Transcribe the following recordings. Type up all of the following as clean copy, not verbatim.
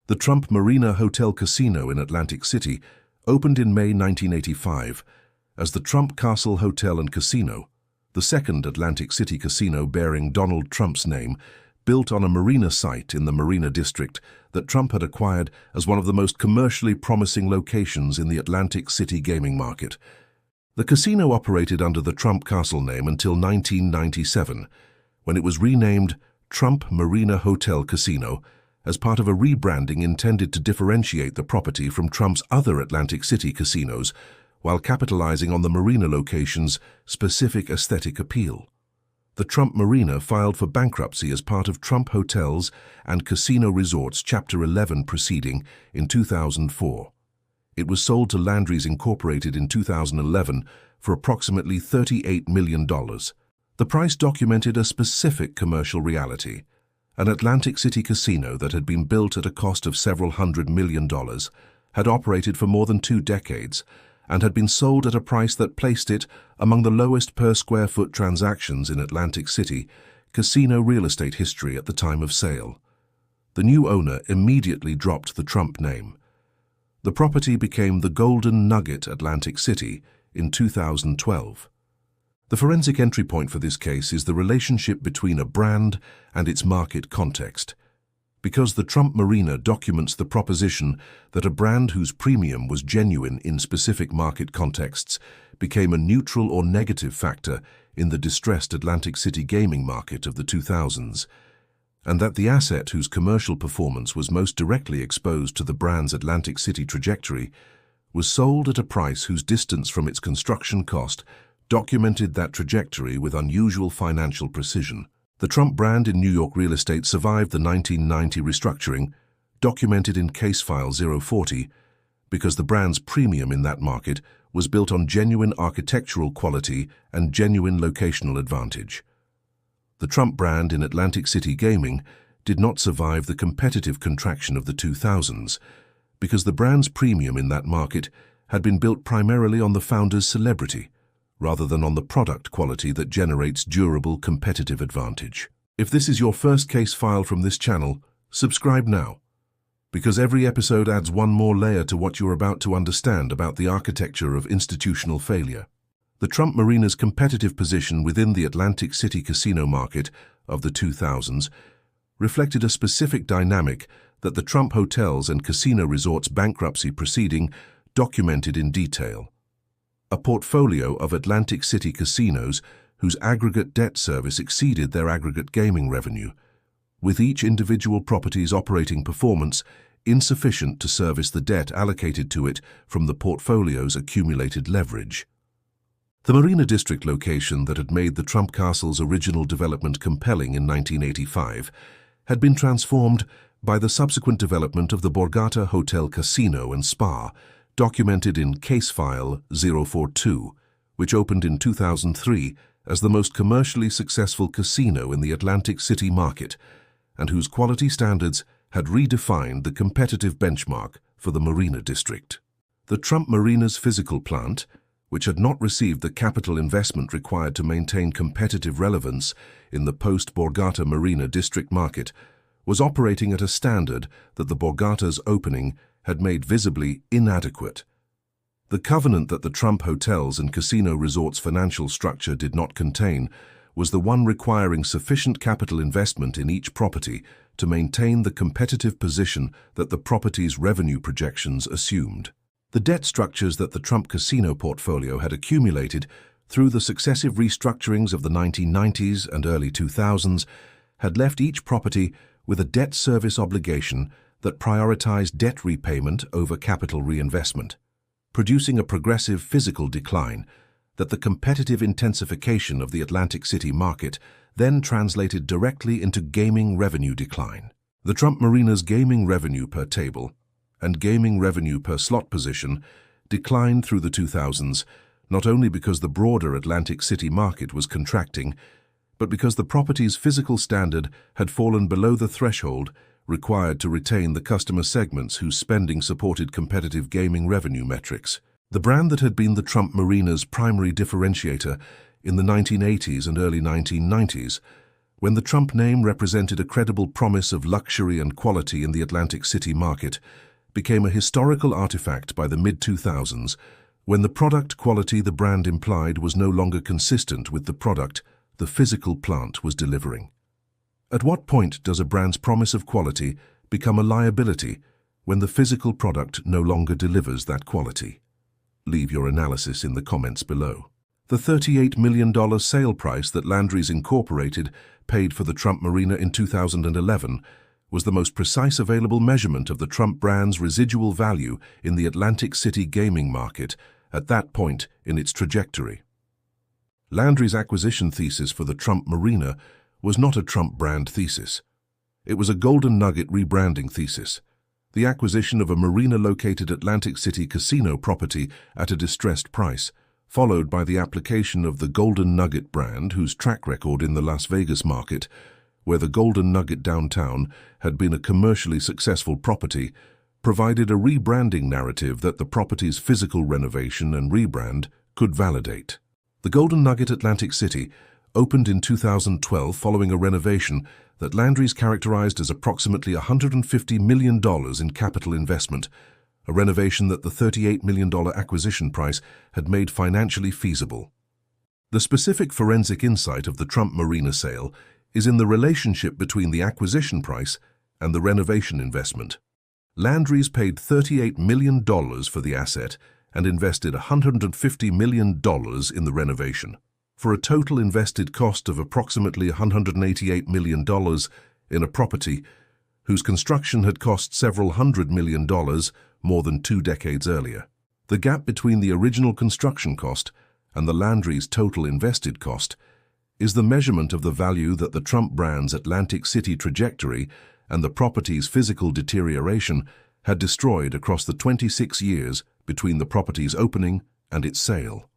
The Trump Marina Hotel Casino in Atlantic City opened in May 1985 as the Trump Castle Hotel and Casino, the second Atlantic City casino bearing Donald Trump's name, built on a marina site in the Marina District that Trump had acquired as one of the most commercially promising locations in the Atlantic City gaming market. The casino operated under the Trump Castle name until 1997, when it was renamed Trump Marina Hotel Casino as part of a rebranding intended to differentiate the property from Trump's other Atlantic City casinos while capitalizing on the marina location's specific aesthetic appeal. The Trump Marina filed for bankruptcy as part of Trump Hotels and Casino Resorts Chapter 11 proceeding in 2004. It was sold to Landry's Incorporated in 2011 for approximately $38 million. The price documented a specific commercial reality. An Atlantic City casino that had been built at a cost of several $100 million, had operated for more than 2 decades, and had been sold at a price that placed it among the lowest per square foot transactions in Atlantic City casino real estate history at the time of sale. The new owner immediately dropped the Trump name. The property became the Golden Nugget Atlantic City in 2012. The forensic entry point for this case is the relationship between a brand and its market context. Because the Trump Marina documents the proposition that a brand whose premium was genuine in specific market contexts became a neutral or negative factor in the distressed Atlantic City gaming market of the 2000s, and that the asset whose commercial performance was most directly exposed to the brand's Atlantic City trajectory was sold at a price whose distance from its construction cost documented that trajectory with unusual financial precision. The Trump brand in New York real estate survived the 1990 restructuring, documented in Case File 040, because the brand's premium in that market was built on genuine architectural quality and genuine locational advantage. The Trump brand in Atlantic City gaming did not survive the competitive contraction of the 2000s, because the brand's premium in that market had been built primarily on the founder's celebrity, rather than on the product quality that generates durable competitive advantage. If this is your first case file from this channel, subscribe now, because every episode adds one more layer to what you're about to understand about the architecture of institutional failure. The Trump Marina's competitive position within the Atlantic City casino market of the 2000s reflected a specific dynamic that the Trump Hotels and Casino Resorts bankruptcy proceeding documented in detail. A portfolio of Atlantic City casinos whose aggregate debt service exceeded their aggregate gaming revenue, with each individual property's operating performance insufficient to service the debt allocated to it from the portfolio's accumulated leverage. The Marina District location that had made the Trump Castle's original development compelling in 1985 had been transformed by the subsequent development of the Borgata Hotel Casino and Spa, documented in Case File 042, which opened in 2003 as the most commercially successful casino in the Atlantic City market, and whose quality standards had redefined the competitive benchmark for the Marina District. The Trump Marina's physical plant, which had not received the capital investment required to maintain competitive relevance in the post-Borgata Marina District market, was operating at a standard that the Borgata's opening had made visibly inadequate. The covenant that the Trump Hotels and Casino Resorts financial structure did not contain was the one requiring sufficient capital investment in each property to maintain the competitive position that the property's revenue projections assumed. The debt structures that the Trump Casino portfolio had accumulated through the successive restructurings of the 1990s and early 2000s had left each property with a debt service obligation that prioritized debt repayment over capital reinvestment, producing a progressive physical decline that the competitive intensification of the Atlantic City market then translated directly into gaming revenue decline. The Trump Marina's gaming revenue per table and gaming revenue per slot position declined through the 2000s, not only because the broader Atlantic City market was contracting, but because the property's physical standard had fallen below the threshold required to retain the customer segments whose spending supported competitive gaming revenue metrics. The brand that had been the Trump Marina's primary differentiator in the 1980s and early 1990s when the Trump name represented a credible promise of luxury and quality in the Atlantic City market, became a historical artifact by the mid-2000s, when the product quality the brand implied was no longer consistent with the product the physical plant was delivering. At what point does a brand's promise of quality become a liability when the physical product no longer delivers that quality? Leave your analysis in the comments below. The $38 million sale price that Landry's Incorporated paid for the Trump Marina in 2011 was the most precise available measurement of the Trump brand's residual value in the Atlantic City gaming market at that point in its trajectory. Landry's acquisition thesis for the Trump Marina was not a Trump brand thesis. It was a Golden Nugget rebranding thesis, the acquisition of a marina-located Atlantic City casino property at a distressed price, followed by the application of the Golden Nugget brand, whose track record in the Las Vegas market, where the Golden Nugget downtown had been a commercially successful property, provided a rebranding narrative that the property's physical renovation and rebrand could validate. The Golden Nugget Atlantic City opened in 2012 following a renovation that Landry's characterized as approximately $150 million in capital investment, a renovation that the $38 million acquisition price had made financially feasible. The specific forensic insight of the Trump Marina sale is in the relationship between the acquisition price and the renovation investment. Landry's paid $38 million for the asset and invested $150 million in the renovation, for a total invested cost of approximately $188 million in a property whose construction had cost several $100 million more than 2 decades earlier. The gap between the original construction cost and the Landry's total invested cost is the measurement of the value that the Trump brand's Atlantic City trajectory and the property's physical deterioration had destroyed across the 26 years between the property's opening and its sale.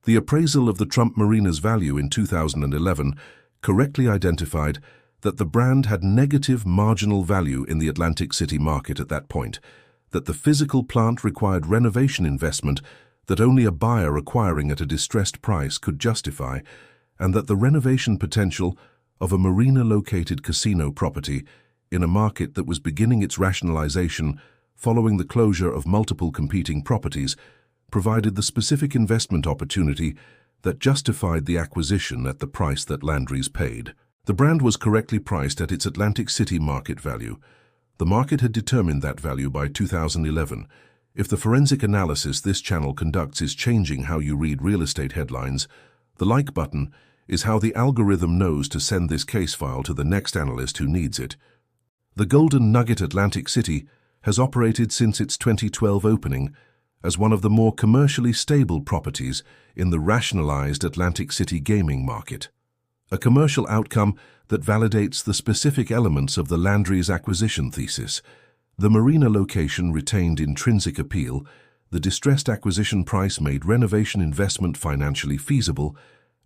The appraisal of the Trump Marina's value in 2011 correctly identified that the brand had negative marginal value in the Atlantic City market at that point, that the physical plant required renovation investment that only a buyer acquiring at a distressed price could justify, and that the renovation potential of a marina-located casino property in a market that was beginning its rationalization following the closure of multiple competing properties provided the specific investment opportunity that justified the acquisition at the price that Landry's paid. The brand was correctly priced at its Atlantic City market value. The market had determined that value by 2011. If the forensic analysis this channel conducts is changing how you read real estate headlines, the like button is how the algorithm knows to send this case file to the next analyst who needs it. The Golden Nugget Atlantic City has operated since its 2012 opening as one of the more commercially stable properties in the rationalized Atlantic City gaming market, a commercial outcome that validates the specific elements of the Landry's acquisition thesis. The marina location retained intrinsic appeal, the distressed acquisition price made renovation investment financially feasible,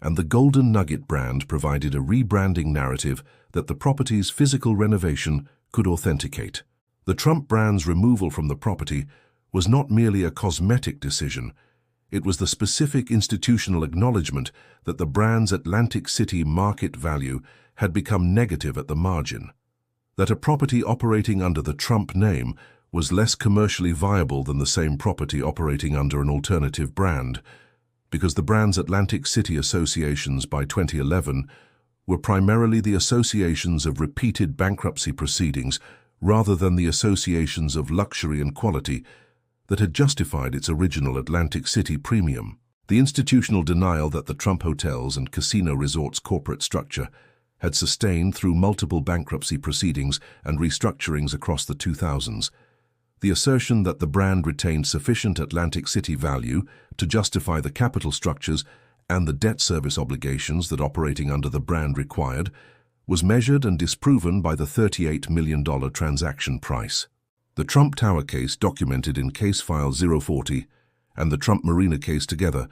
and the Golden Nugget brand provided a rebranding narrative that the property's physical renovation could authenticate. The Trump brand's removal from the property was not merely a cosmetic decision. It was the specific institutional acknowledgement that the brand's Atlantic City market value had become negative at the margin, that a property operating under the Trump name was less commercially viable than the same property operating under an alternative brand, because the brand's Atlantic City associations by 2011 were primarily the associations of repeated bankruptcy proceedings rather than the associations of luxury and quality that had justified its original Atlantic City premium. The institutional denial that the Trump Hotels and Casino Resorts corporate structure had sustained through multiple bankruptcy proceedings and restructurings across the 2000s, the assertion that the brand retained sufficient Atlantic City value to justify the capital structures and the debt service obligations that operating under the brand required, was measured and disproven by the $38 million transaction price. The Trump Tower case, documented in Case File 040, and the Trump Marina case together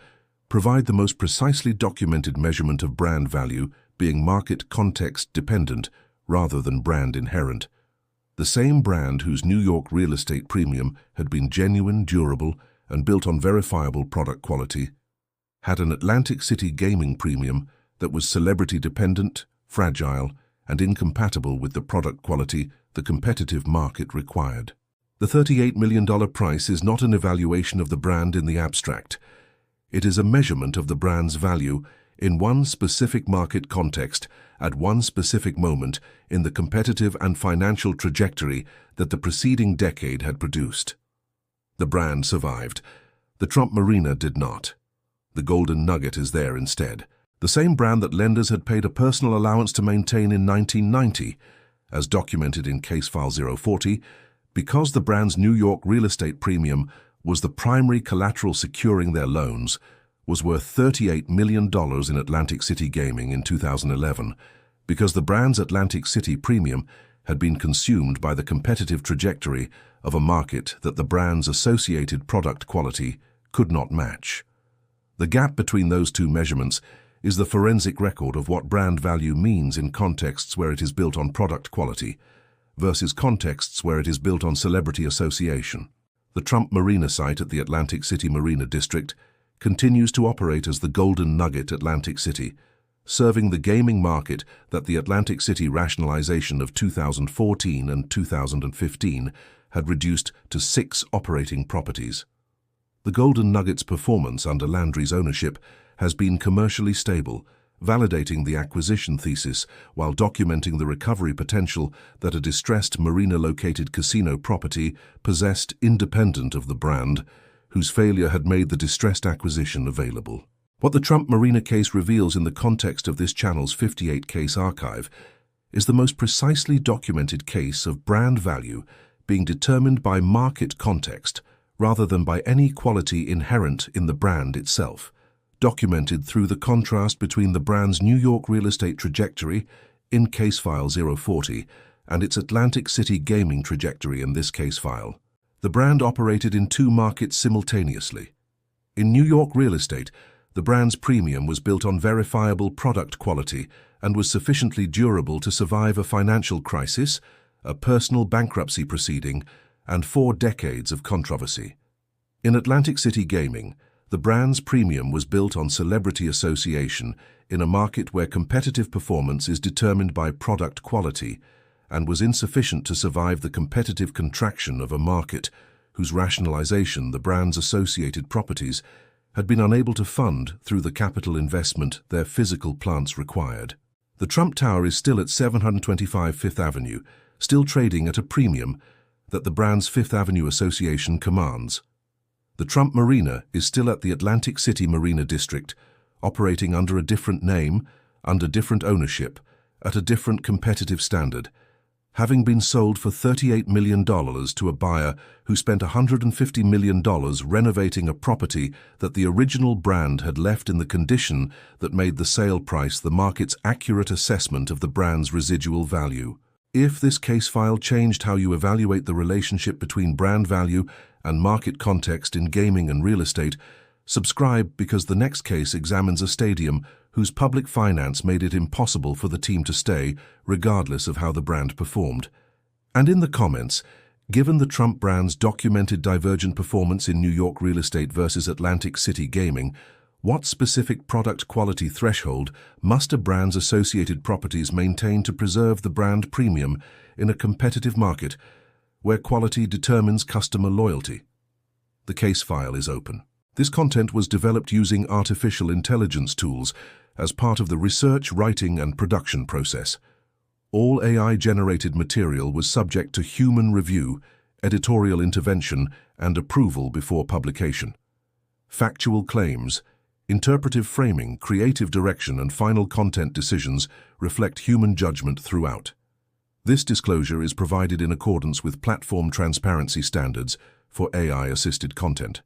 provide the most precisely documented measurement of brand value being market context dependent rather than brand inherent. The same brand whose New York real estate premium had been genuine, durable, and built on verifiable product quality had an Atlantic City gaming premium that was celebrity dependent, fragile, and incompatible with the product quality the competitive market required. The $38 million price is not an evaluation of the brand in the abstract. It is a measurement of the brand's value in one specific market context at one specific moment in the competitive and financial trajectory that the preceding decade had produced. The brand survived. The Trump Marina did not. The Golden Nugget is there instead. The same brand that lenders had paid a personal allowance to maintain in 1990, as documented in Case File 040, because the brand's New York real estate premium was the primary collateral securing their loans, was worth $38 million in Atlantic City gaming in 2011, because the brand's Atlantic City premium had been consumed by the competitive trajectory of a market that the brand's associated product quality could not match. The gap between those two measurements is the forensic record of what brand value means in contexts where it is built on product quality versus contexts where it is built on celebrity association. The Trump Marina site at the Atlantic City Marina District continues to operate as the Golden Nugget Atlantic City, serving the gaming market that the Atlantic City rationalization of 2014 and 2015 had reduced to 6 operating properties. The Golden Nugget's performance under Landry's ownership has been commercially stable, validating the acquisition thesis while documenting the recovery potential that a distressed marina-located casino property possessed independent of the brand, whose failure had made the distressed acquisition available. What the Trump Marina case reveals in the context of this channel's 58-case archive is the most precisely documented case of brand value being determined by market context rather than by any quality inherent in the brand itself, documented through the contrast between the brand's New York real estate trajectory in Case File 040 and its Atlantic City gaming trajectory in this case file. The brand operated in 2 markets simultaneously. In New York real estate, the brand's premium was built on verifiable product quality and was sufficiently durable to survive a financial crisis, a personal bankruptcy proceeding, and 4 decades of controversy. In Atlantic City gaming, the brand's premium was built on celebrity association in a market where competitive performance is determined by product quality and was insufficient to survive the competitive contraction of a market whose rationalization the brand's associated properties had been unable to fund through the capital investment their physical plants required. The Trump Tower is still at 725 Fifth Avenue, still trading at a premium that the brand's Fifth Avenue Association commands. The Trump Marina is still at the Atlantic City Marina District, operating under a different name, under different ownership, at a different competitive standard, having been sold for $38 million to a buyer who spent $150 million renovating a property that the original brand had left in the condition that made the sale price the market's accurate assessment of the brand's residual value. If this case file changed how you evaluate the relationship between brand value and market context in gaming and real estate, subscribe because the next case examines a stadium whose public finance made it impossible for the team to stay, regardless of how the brand performed. And in the comments, given the Trump brand's documented divergent performance in New York real estate versus Atlantic City gaming, what specific product quality threshold must a brand's associated properties maintain to preserve the brand premium in a competitive market where quality determines customer loyalty? The case file is open. This content was developed using artificial intelligence tools as part of the research, writing, and production process. All AI-generated material was subject to human review, editorial intervention, and approval before publication. Factual claims, interpretive framing, creative direction, and final content decisions reflect human judgment throughout. This disclosure is provided in accordance with platform transparency standards for AI-assisted content.